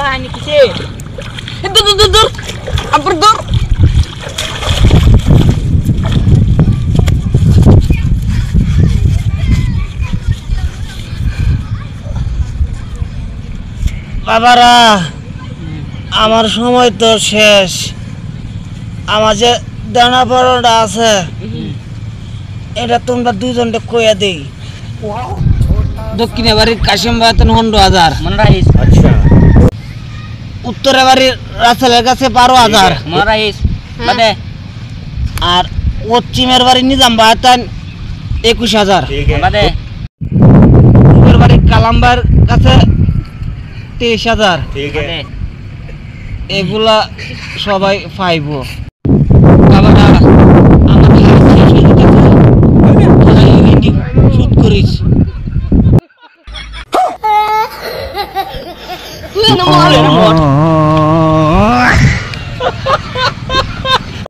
কাহিনী কিসে দূর দূর দূর আবার দূর বাবারা আমার সময় তো শেষ আমার যে দানা পড়াটা আছে এটা তোমরা দুজনকে কইয়া দেই দক্ষিণে বাড়ির কাশিম বাড়িতে 15,000 মনে রাখিস উত্তরে বাড়ির রাসেলের কাছে 12,000 মনে রাখিস বাদে আর পশ্চিমের বাড়ির নিজাম বাড়িতে 21,000 বাদে পূবের বাড়ির কালামবার কাছে 23,000 বাদে এগুলা সবাই পাইবো বাবারা আমার শেষ হয়ে যেতেছে শুট করিস তুই না